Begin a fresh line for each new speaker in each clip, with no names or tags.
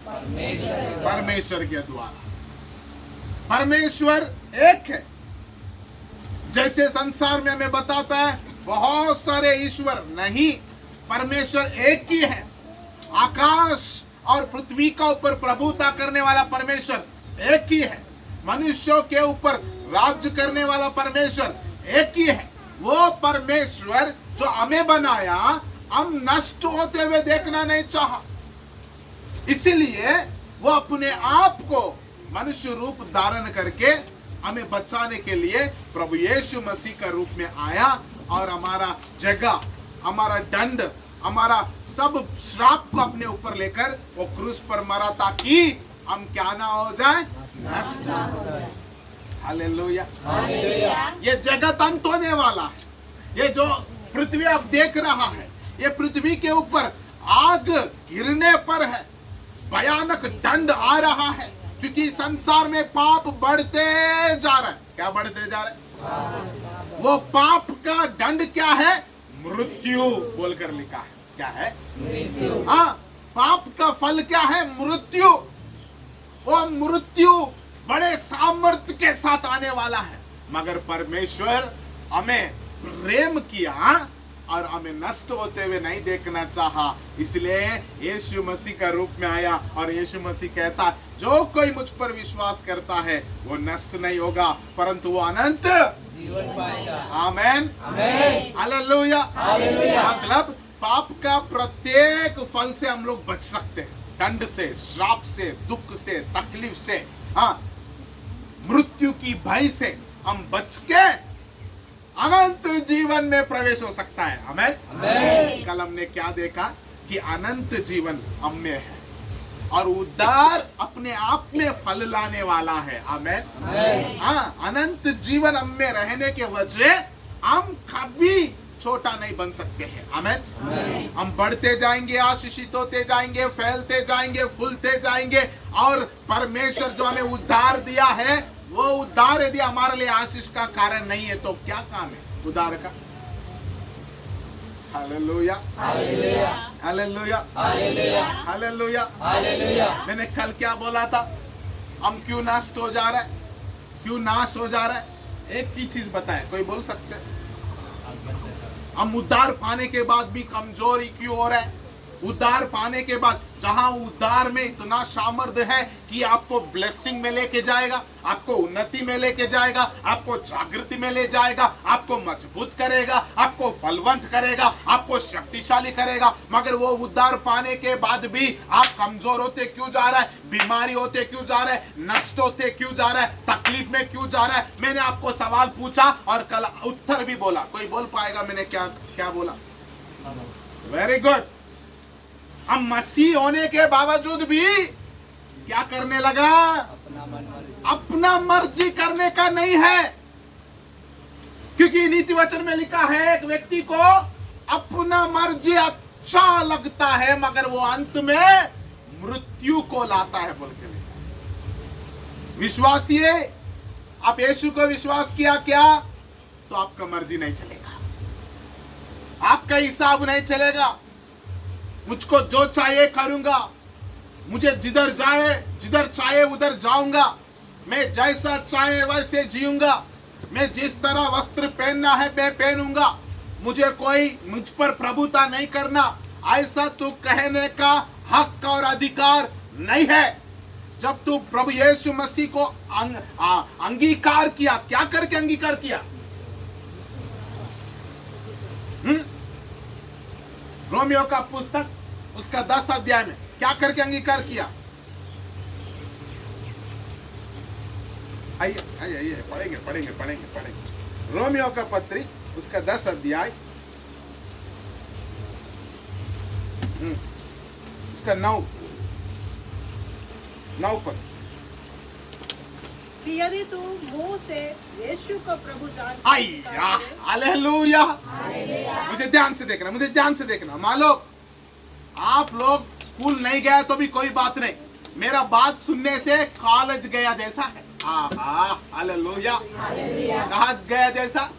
परमेश्वर के द्वारा। परमेश्वर एक है। जैसे संसार में हमें बताता है बहुत सारे ईश्वर, नहीं, परमेश्वर एक ही है। आकाश और पृथ्वी का ऊपर प्रभुता करने वाला परमेश्वर एक ही है। मनुष्यों के ऊपर राज्य करने वाला परमेश्वर एक ही है। वो परमेश्वर जो हमें बनाया, हम नष्ट होते हुए देखना नहीं चाहा, इसीलिए वो अपने आप को मनुष्य रूप धारण करके हमें बचाने के लिए प्रभु यीशु मसीह का रूप में आया और हमारा जगह, हमारा दंड, हमारा सब श्राप को अपने ऊपर लेकर वो क्रूस पर मरा ताकि हम क्या ना हो जाए, नष्ट। हालेलुया। ये जगत अंत होने वाला है। ये जो पृथ्वी अब देख रहा है, ये पृथ्वी के ऊपर आग गिरने पर है, भयानक दंड आ रहा है, क्योंकि संसार में पाप बढ़ते जा रहा है। क्या बढ़ते जा रहा है? वो पाप का दंड क्या है? मृत्यु बोलकर लिखा है। क्या है? मृत्यु। हाँ, पाप का फल क्या है? मृत्यु। वो मृत्यु बड़े सामर्थ्य के साथ आने वाला है, मगर परमेश्वर हमें प्रेम किया और हमें नष्ट होते हुए नहीं देखना चाहा, इसलिए यीशु मसीह का रूप में आया। और यीशु मसीह कहता, जो कोई मुझ पर विश्वास करता है वो नष्ट नहीं होगा परंतु वो अनंत जीवन पाएगा। आमेन, हालेलुया। मतलब पाप का प्रत्येक फल से हम लोग बच सकते हैं, दंड से, श्राप से, दुख से, तकलीफ से, हाँ, मृत्यु की भय से हम बच के अनंत जीवन में प्रवेश हो सकता है। आमेन। कल हमने क्या देखा कि अनंत जीवन हम में है और उद्धार अपने आप में फल लाने वाला है। आमेन। हाँ, अनंत जीवन हम में रहने के वजह हम कभी छोटा नहीं बन सकते हैं। आमेन। हम बढ़ते जाएंगे, आशीषित होते जाएंगे, फैलते जाएंगे, फूलते जाएंगे और परमेश्वर जो हमें उद्धार दिया है, वो उद्धार यदि हमारे लिए आशीष का कारण नहीं है तो क्या काम है उद्धार का? Hallelujah, hallelujah, hallelujah, hallelujah, hallelujah. मैंने कल क्या बोला था? हम क्यों नष्ट हो जा रहा है, क्यों नाश हो जा रहा है? एक ही चीज बताए, कोई बोल सकते हैं? हम उद्धार पाने के बाद भी कमजोरी क्यों हो रहा है? उद्धार पाने के बाद जहां उद्धार में इतना सामर्थ्य है कि आपको ब्लेसिंग में लेके जाएगा, आपको उन्नति में लेके जाएगा, आपको जागृति में ले जाएगा, आपको मजबूत करेगा, आपको फलवंत करेगा, आपको शक्तिशाली करेगा, मगर वो उद्धार पाने के बाद भी आप कमजोर होते क्यों जा रहा है? बीमारी होते क्यों जा रहा है? नष्ट होते क्यों जा रहा है? तकलीफ में क्यों जा रहा है? मैंने आपको सवाल पूछा और कल उत्तर भी बोला। कोई बोल पाएगा मैंने क्या क्या बोला? Very good. हम मसीह होने के बावजूद भी क्या करने लगा? अपना मर्जी करने का नहीं है, क्योंकि नीति वचन में लिखा है एक व्यक्ति को अपना मर्जी अच्छा लगता है मगर वो अंत में मृत्यु को लाता है बोल के लिखा। विश्वासी आप यीशु को विश्वास किया क्या तो आपका मर्जी नहीं चलेगा, आपका हिसाब नहीं चलेगा। मुझको जो चाहिए करूंगा, मुझे जिधर चाहे उधर जाऊंगा, मैं जैसा चाहे वैसे जीऊंगा, मैं जिस तरह वस्त्र पहनना है मैं पहनूंगा, मुझे कोई मुझ पर प्रभुता नहीं करना, ऐसा तू कहने का हक और अधिकार नहीं है। जब तू प्रभु यीशु मसीह को अंगीकार किया, क्या करके अंगीकार किया? रोमियो का पुस्तक उसका 10 अध्याय में क्या करके अंगीकार किया? आइए आइए आइए, पढ़ेंगे। रोमियो का पत्री उसका 10 अध्याय उसका 9 पर।
यदि तू मुंह से यीशु को प्रभु जानता
है, हालेलुया। मुझे ध्यान से देखना। मान लो आप लोग स्कूल नहीं गए तो भी कोई बात नहीं, मेरा बात सुनने से कॉलेज गया जैसा है। हालेलुया। कहाँ गया जैसा?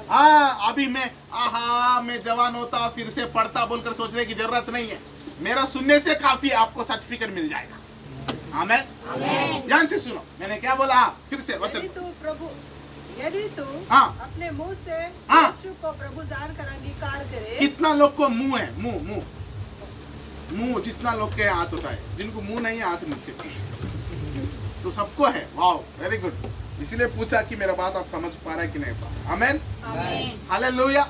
हाँ, अभी मैं जवान होता फिर से पढ़ता बोलकर सोचने की जरूरत नहीं है। मेरा सुनने से काफी है, आपको सर्टिफिकेट मिल जाएगा। आमेन। ध्यान से सुनो, मैंने क्या बोला? हाँ, फिर से वचन।
यदि तू
हाँ।
अपने मुंह से
हाँ।
यीशु को प्रभु जानकर अंगीकार करे।
कितना लोग को मुंह है? मुंह जितना लोग के हाथ उठाए, जिनको मुंह नहीं है हाथ नीचे, तो सबको है। Wow, very good. इसीलिए पूछा कि मेरा बात आप समझ पा रहे कि नहीं पा रहे। आमेन, हालेलुया।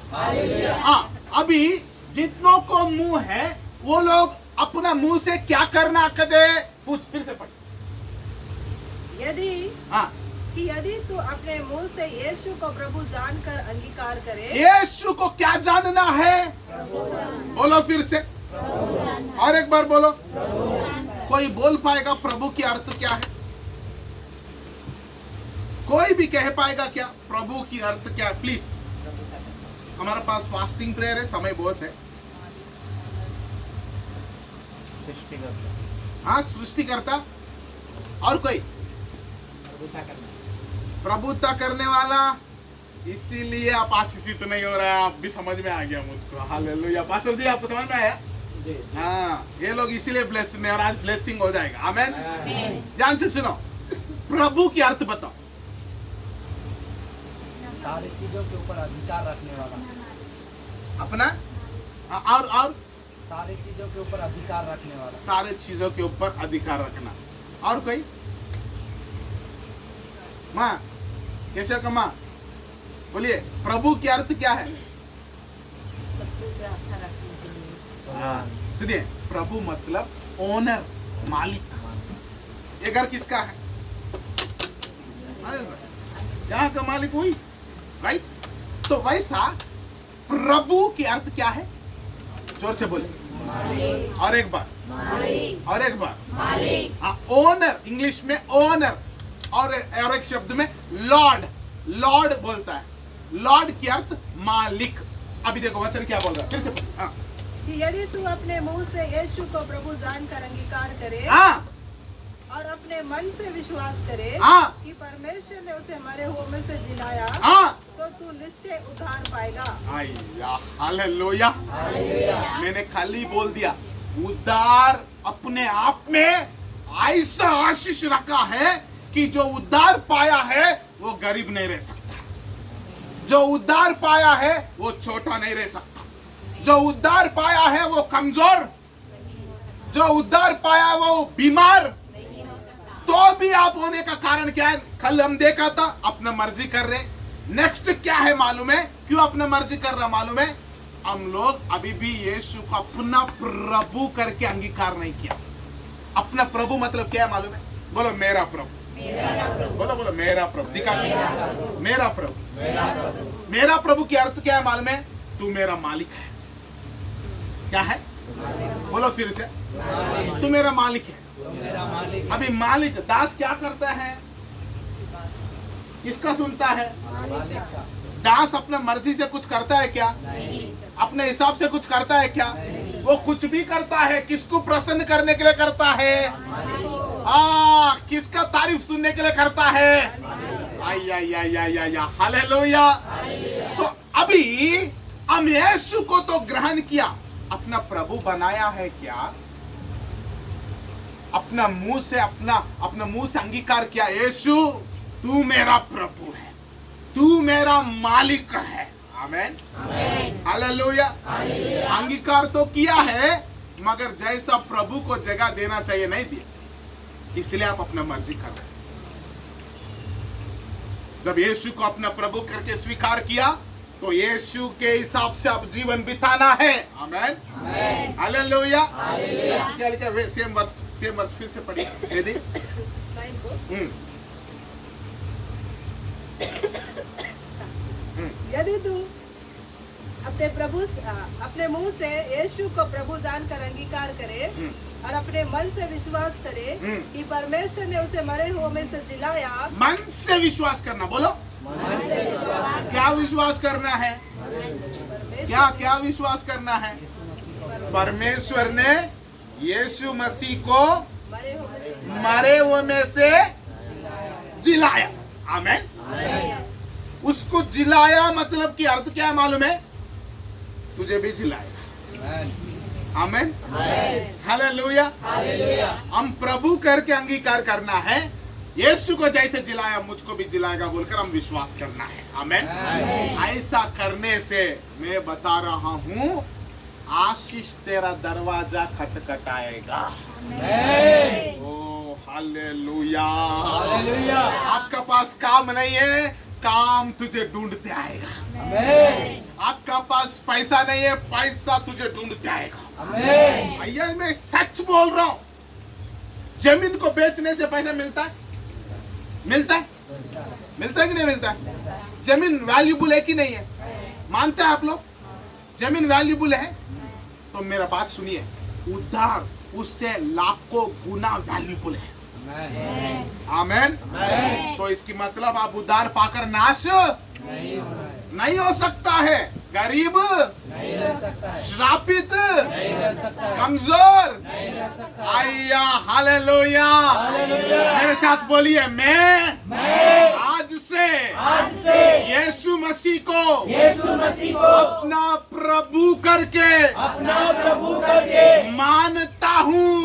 हाँ, अभी जितनों को मुंह है वो लोग अपना मुंह से क्या करना कदे? पूछ, फिर से पढ़।
यदि तू अपने मुंह से यीशु को प्रभु जानकर अंगीकार करे।
यीशु को क्या जानना है? बोलो फिर से, और एक बार बोलो। कोई बोल पाएगा प्रभु की अर्थ क्या है? कोई भी कह पाएगा क्या प्रभु की अर्थ क्या है? प्लीज, हमारे पास फास्टिंग प्रेयर है, समय बहुत है। हाँ, सृष्टिकर्ता। और कोई? प्रभुता करने वाला। इसीलिए आप आशीषित नहीं हो रहे हैं। आप भी समझ में आ गया मुझको। हालेलुया। पास्टर जी, आपको समझ में आया? हाँ, ये लोग इसीलिए ब्लेस नहीं, और आज ब्लेसिंग हो जाएगा। आमेन। ध्यान से सुनो, प्रभु की अर्थ बताओ।
सारी चीजों के ऊपर अधिकार रखने वाला।
अपना और
सारी चीजों के ऊपर अधिकार रखने वाला।
सारे चीजों के ऊपर अधिकार रखना। और कोई? माँ, कैसे का माँ बोलिए, प्रभु की अर्थ क्या है? सुनिए, प्रभु मतलब ओनर, मालिक। ये घर किसका है? यहाँ का मालिक वही, राइट? तो वैसा प्रभु की अर्थ क्या है? जोर से बोले। और एक बार, और एक बार। ओनर, इंग्लिश में ओनर, और एक शब्द में लॉर्ड। लॉर्ड बोलता है। लॉर्ड की अर्थ मालिक। अभी देखो वचन क्या बोल रहा है, फिर से। हाँ,
कि यदि तू अपने मुंह से यीशु को प्रभु जानकर अंगीकार करे।
हाँ,
और अपने मन से विश्वास करे।
हाँ,
कि परमेश्वर ने उसे मरे हुए में से जिलाया।
हाँ,
तो तू निश्चय उद्धार पाएगा।
हालेलुया। मैंने खाली बोल दिया, उद्धार अपने आप में ऐसा आशीष रखा है कि जो उद्धार पाया है वो गरीब नहीं रह सकता। जो उद्धार पाया है वो छोटा नहीं रह सकता। जो उद्धार पाया है वो कमजोर, जो उद्धार पाया वो बीमार। तो भी आप होने का कारण क्या है? कल हम देखा था, अपना मर्जी कर रहे। नेक्स्ट क्या है मालूम है? क्यों अपना मर्जी कर रहा मालूम है? हम लोग अभी भी यीशु को अपना प्रभु करके अंगीकार नहीं किया। अपना प्रभु मतलब क्या है मालूम है? बोलो, मेरा प्रभु। बोलो बोलो, मेरा प्रभु। दिखा, मेरा प्रभु। मेरा प्रभु की अर्थ क्या है मालूम है? तू मेरा मालिक है। क्या है? बोलो फिर से, तू मेरा मालिक है।
मेरा मालिक।
अभी मालिक, दास क्या करता है? किसका सुनता है?
मालिक का।
दास अपना मर्जी से कुछ करता है क्या?
नहीं।
अपने हिसाब से कुछ करता है क्या? वो कुछ भी करता है किसको प्रसन्न करने के लिए करता है? किसका तारीफ सुनने के लिए करता है? हालेलुया। तो अभी हम यीशु को तो ग्रहण किया, अपना प्रभु बनाया है क्या? अपना मुंह से अंगीकार किया, यीशु तू मेरा प्रभु है, तू मेरा मालिक है। आमेन, हालेलुया। अंगीकार तो किया है, मगर जैसा प्रभु को जगह देना चाहिए नहीं दिया, इसलिए आप अपना मर्जी कर रहे हैं। जब यीशु को अपना प्रभु करके स्वीकार किया तो यीशु के हिसाब से आप जीवन बिताना है। आमेन, हालेलुया। क्या लिखा है? सेम वर्स फिर से पढ़िए यदि।
यदि तू अपने मुंह से यीशु को प्रभु जानकर अंगीकार करे और अपने मन से विश्वास करे कि परमेश्वर ने उसे मरे हुए में से जिलाया।
मन से विश्वास करना, बोलो क्या विश्वास करना है? क्या विश्वास करना है? परमेश्वर ने यीशु मसीह को मरे हुए में से जिलाया। आमेन। उसको जिलाया मतलब कि अर्थ क्या है मालूम है? तुझे भी जिलाएगा। आमेन, हालेलुया। हम प्रभु करके अंगीकार करना है, यीशु को जैसे जिलाया मुझको भी जिलाएगा बोलकर हम विश्वास करना है। आमेन। ऐसा करने से मैं बता रहा हूं, आशीष तेरा दरवाजा खटखटाएगा। ओ हालेलुया। आपका पास काम नहीं है, काम तुझे ढूंढते आएगा। आपका पास पैसा नहीं है, पैसा तुझे ढूंढते आएगा। भैया मैं सच बोल रहा हूं, जमीन को बेचने से पैसा मिलता है? मिलता है? मिलता है कि नहीं मिलता है? जमीन वैल्यूबल है कि नहीं है? मानते हैं आप लोग जमीन वैल्यूबल है? तो मेरा बात सुनिए, उधार उससे लाखों गुना वैल्यूबल है। आमेन। तो इसकी मतलब आप उधार पाकर नाश नहीं हो सकता है, गरीब
नहीं रह सकता है,
श्रापित
नहीं रह सकता है,
कमजोर
नहीं रह सकता है।
आया। हालेलुया। मेरे साथ बोलिए, मैं आज से यीशु मसीह को अपना प्रभु करके मानता हूँ।